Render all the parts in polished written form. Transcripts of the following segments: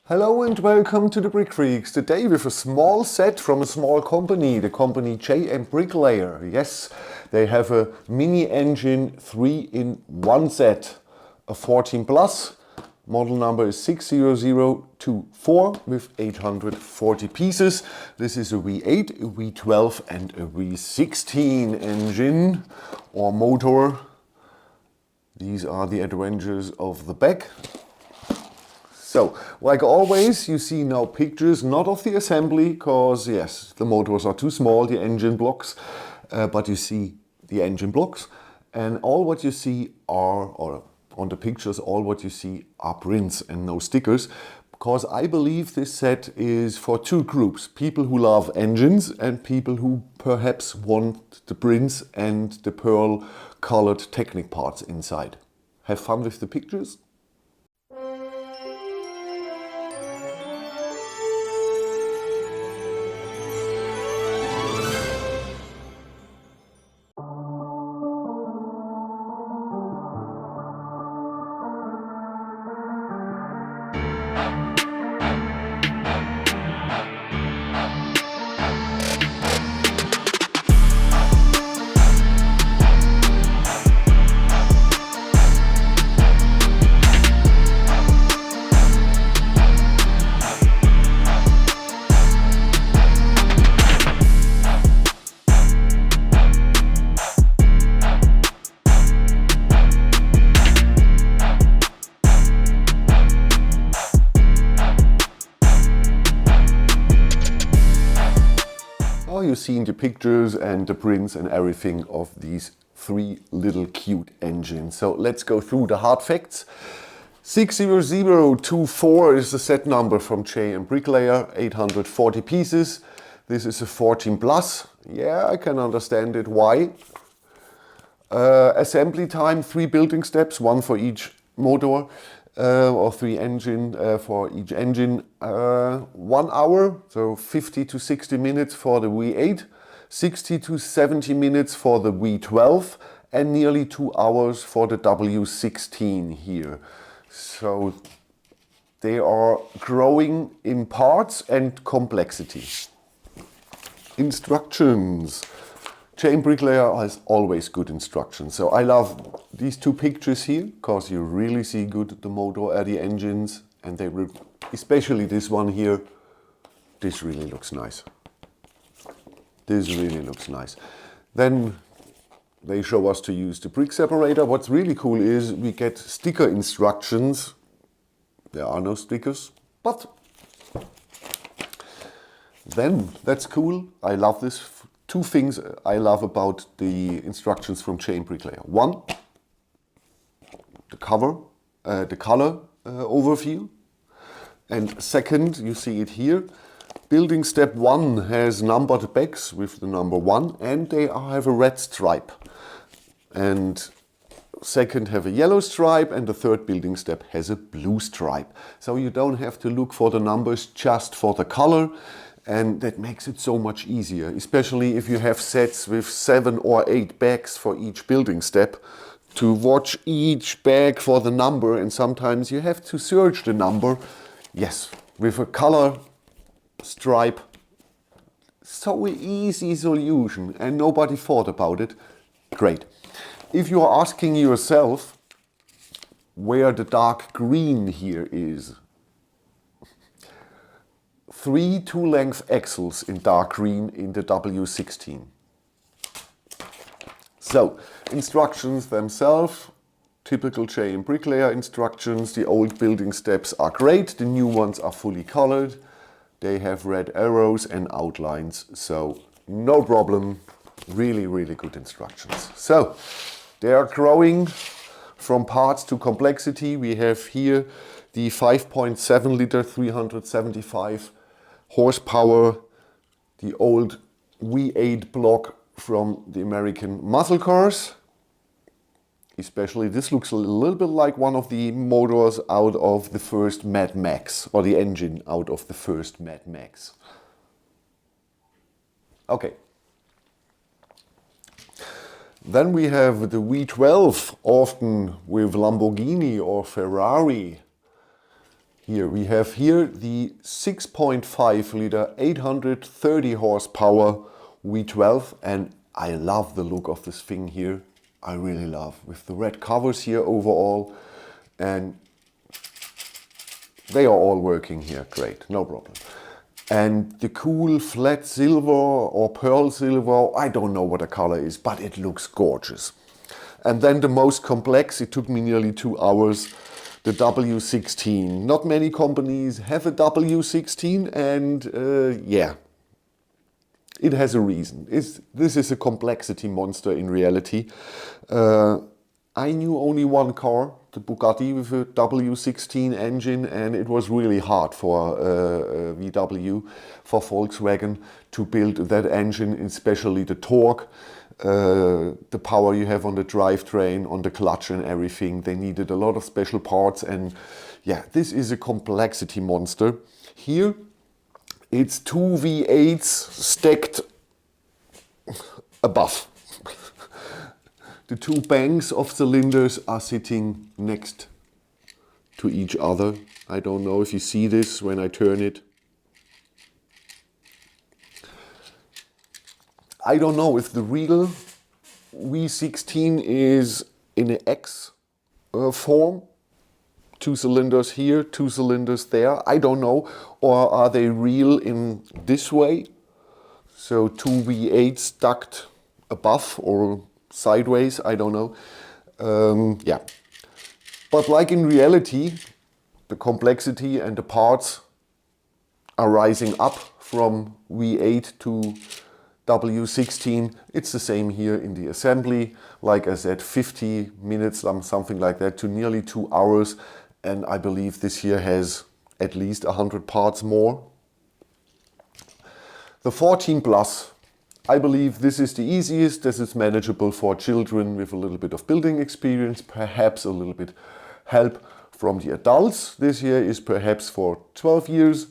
Hello and welcome to the Brickfreaks. Today with a small set from a small company, the company Bricklayer. Yes, they have a mini engine 3-in-1 set, a 14 plus. Model number is 60024 with 840 pieces. This is a V8, a V12 and a V16 engine or motor. These are the adventures of the back. So, like always, you see now pictures, not of the assembly, because yes, the motors are too small, the engine blocks, but you see the engine blocks, and all what you see are, or on the pictures, all what you see are prints and no stickers, because I believe this set is for two groups, people who love engines and people who perhaps want the prints and the pearl colored Technic parts inside. Have fun with the pictures. You've seen the pictures and the prints and everything of these three little cute engines. So let's go through the hard facts. 60024 is the set number from Bricklayer, 840 pieces. This is a 14 plus. Yeah, I can understand it. Why? Assembly time, 3 building steps, 1 for each motor. Or 3 engine for each engine, 1 hour, so 50 to 60 minutes for the V8, 60 to 70 minutes for the V12, and nearly 2 hours for the W16 here. So they are growing in parts and complexity. Instructions. Bricklayer has always good instructions. So I love these two pictures here, because you really see good the motor, the engines, and they will, especially this one here, this really looks nice. This really looks nice. Then they show us to use the brick separator. What's really cool is we get sticker instructions. There are no stickers, but then that's cool. I love this. 2 things I love about the instructions from Bricklayer. 1, the color overview. And second, you see it here. Building step 1 has numbered bags with the number 1, and they have a red stripe. And second have a yellow stripe, and the third building step has a blue stripe. So you don't have to look for the numbers, just for the color. And that makes it so much easier, especially if you have sets with 7 or 8 bags for each building step, to watch each bag for the number, and sometimes you have to search the number. Yes, with a color stripe, so easy solution, and nobody thought about it. Great. If you are asking yourself where the dark green here is, 3 2-length axles in dark green in the W16. So, instructions themselves, typical Bricklayer instructions. The old building steps are great, the new ones are fully colored. They have red arrows and outlines, so no problem. Really, really good instructions. So, they are growing from parts to complexity. We have here the 5.7 liter 375 horsepower, the old V8 block from the American muscle cars. Especially this looks a little bit like one of the motors out of the first Mad Max, or the engine out of the first Mad Max. Okay. Then we have the V12, often with Lamborghini or Ferrari. Here we have here the 6.5 liter 830 horsepower V12, and I love the look of this thing here. I really love, with the red covers here overall, and they are all working here great, no problem. And the cool flat silver or pearl silver, I don't know what the color is, but it looks gorgeous. And then the most complex, it took me nearly 2 hours, the W16. Not many companies have a W16, and yeah, it has a reason. This is a complexity monster in reality. I knew only one car, the Bugatti with a W16 engine, and it was really hard for VW, for Volkswagen, to build that engine, especially the torque, the power you have on the drivetrain, on the clutch and everything. They needed a lot of special parts, and yeah, this is a complexity monster. Here it's 2 V8s stacked above. The 2 banks of cylinders are sitting next to each other. I don't know if you see this when I turn it. I don't know if the real V16 is in an X form. 2 cylinders here, 2 cylinders there. I don't know. Or are they real in this way? So 2 V8 stacked above or sideways, I don't know. Yeah. But like in reality, the complexity and the parts are rising up from V8 to W16. It's the same here in the assembly. Like I said, 50 minutes, something like that, to nearly 2 hours. And I believe this here has at least 100 parts more. The 14 Plus, I believe this is the easiest. This is manageable for children with a little bit of building experience, perhaps a little bit help from the adults. This here is perhaps for 12 years,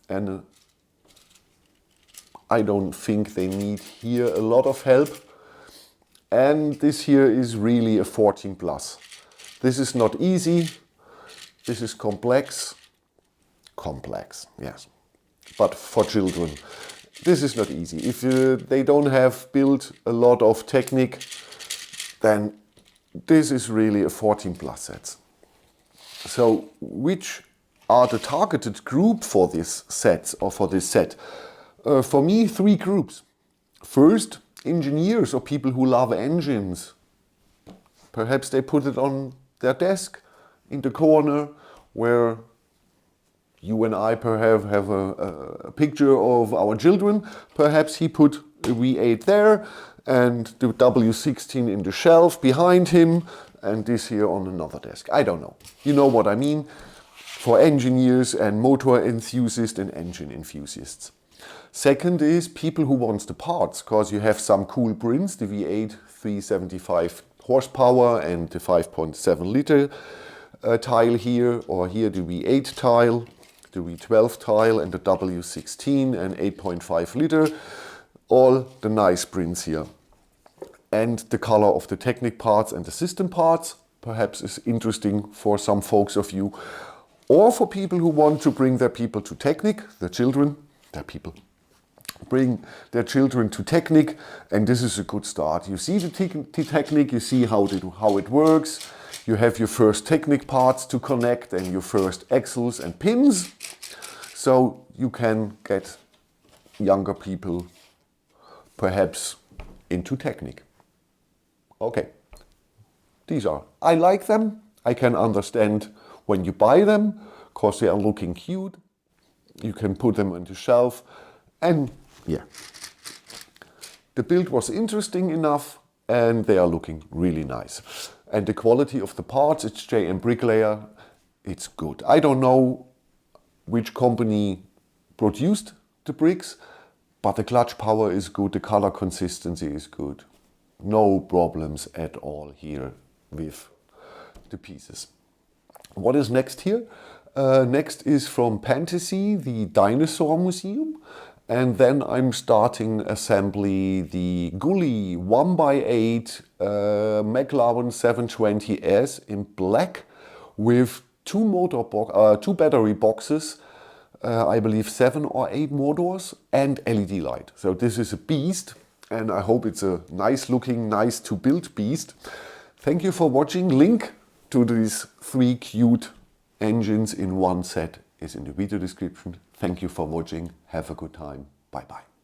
and I don't think they need here a lot of help. And this here is really a 14 Plus. This is not easy. This is complex, yes, but for children. This is not easy. If they don't have built a lot of technique, then this is really a 14 Plus set. So which are the targeted group for this set or for this set? For me, 3 groups. First, engineers or people who love engines. Perhaps they put it on their desk in the corner where you and I perhaps have a picture of our children. Perhaps he put a V8 there and the W16 in the shelf behind him and this here on another desk. I don't know. You know what I mean? For engineers and motor enthusiasts and engine enthusiasts. Second is people who want the parts, because you have some cool prints, the V8 375 horsepower and the 5.7 liter tile here, or here the V8 tile, the V12 tile and the W16 and 8.5 liter, all the nice prints here. And the color of the Technic parts and the system parts perhaps is interesting for some folks of you, or for people who want to bring their people to Technic, their children, their people. Bring their children to Technic, and this is a good start. You see the Technic, you see how it works. You have your first Technic parts to connect and your first axles and pins. So you can get younger people perhaps into Technic. Okay, these are, I like them. I can understand when you buy them because they are looking cute. You can put them on the shelf, and yeah, the build was interesting enough and they are looking really nice. And the quality of the parts, it's JM Bricklayer, it's good. I don't know which company produced the bricks, but the clutch power is good, the color consistency is good. No problems at all here with the pieces. What is next here? Next is from Fantasy, the Dinosaur Museum. And then I'm starting assembly the Gully 1x8 McLaren 720S in black with two battery boxes, I believe 7 or 8 motors, and LED light. So this is a beast, and I hope it's a nice looking, nice to build beast. Thank you for watching. Link to these 3 cute engines in one set is in the video description. Thank you for watching. Have a good time. Bye bye.